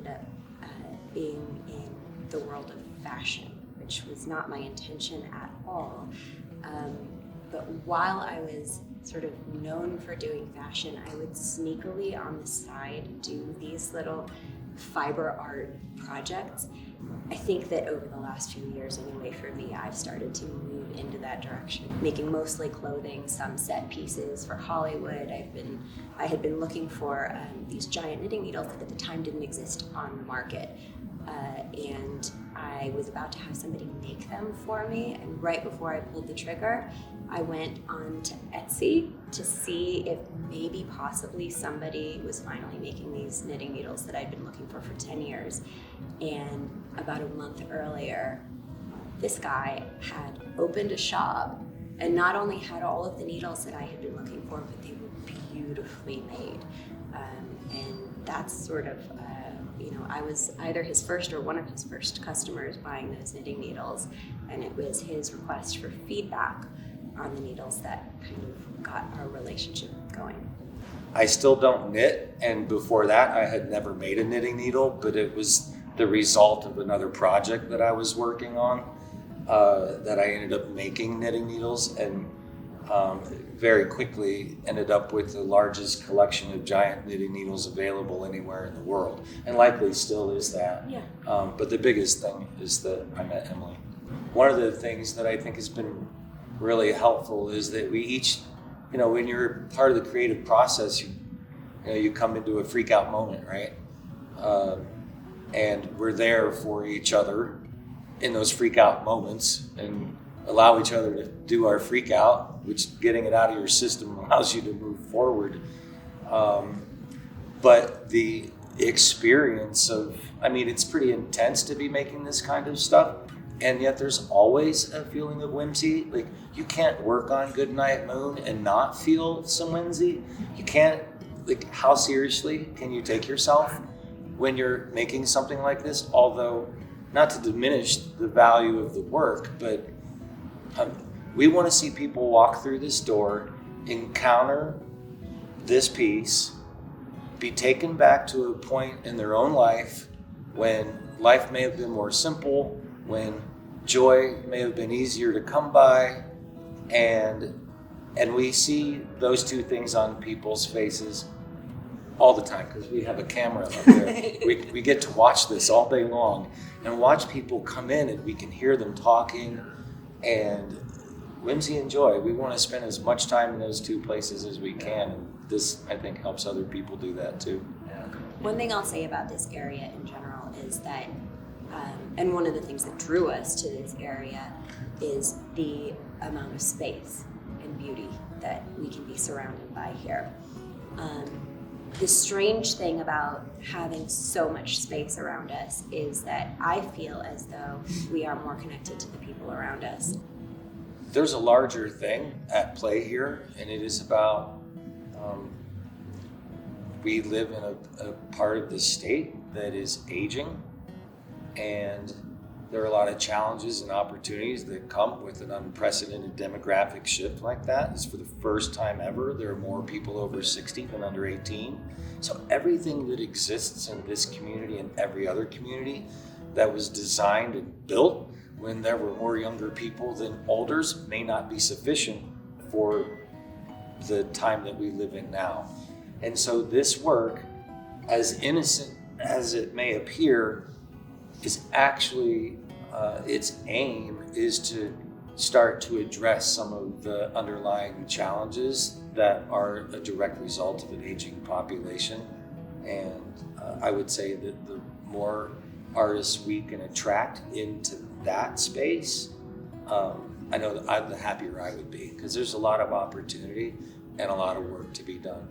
ended up being in the world of fashion, which was not my intention at all. But while I was sort of known for doing fashion, I would sneakily on the side do these little fiber art projects. I think that over the last few years anyway, for me, I've started to move into that direction, making mostly clothing, some set pieces for Hollywood. I had been looking for these giant knitting needles that at the time didn't exist on the market. And I was about to have somebody make them for me, and right before I pulled the trigger, I went on to Etsy to see if maybe possibly somebody was finally making these knitting needles that I'd been looking for 10 years. And about a month earlier, this guy had opened a shop and not only had all of the needles that I had been looking for, but they were beautifully made. And that's sort of, I was either his first or one of his first customers buying those knitting needles, and it was his request for feedback on the needles that kind of got our relationship going. I still don't knit, and before that I had never made a knitting needle, but it was the result of another project that I was working on that I ended up making knitting needles, and very quickly ended up with the largest collection of giant knitting needles available anywhere in the world, and likely still is that. Yeah. But the biggest thing is that I met Emilie. One of the things that I think has been really helpful is that we each, when you're part of the creative process, you come into a freak out moment, right? And we're there for each other in those freak out moments and allow each other to do our freak out, which getting it out of your system allows you to move forward. But the experience of, it's pretty intense to be making this kind of stuff. And yet there's always a feeling of whimsy. Like, you can't work on Goodnight Moon and not feel some whimsy. You can't, how seriously can you take yourself when you're making something like this? Although, not to diminish the value of the work, but we want to see people walk through this door, encounter this piece, be taken back to a point in their own life when life may have been more simple, when joy may have been easier to come by, and we see those two things on people's faces all the time because we have a camera up there. we get to watch this all day long and watch people come in, and we can hear them talking, and whimsy and joy. We want to spend as much time in those two places as we can, and this, I think, helps other people do that too. One thing I'll say about this area in general is that, and one of the things that drew us to this area is the amount of space and beauty that we can be surrounded by here. The strange thing about having so much space around us is that I feel as though we are more connected to the people around us. There's a larger thing at play here, and it is about we live in a part of the state that is aging, and there are a lot of challenges and opportunities that come with an unprecedented demographic shift like that. It's for the first time ever. There are more people over 60 than under 18. So everything that exists in this community and every other community that was designed and built when there were more younger people than olders may not be sufficient for the time that we live in now. And so this work, as innocent as it may appear, is actually, its aim is to start to address some of the underlying challenges that are a direct result of an aging population. And I would say that the more artists we can attract into that space, I know that the happier I would be, because there's a lot of opportunity and a lot of work to be done.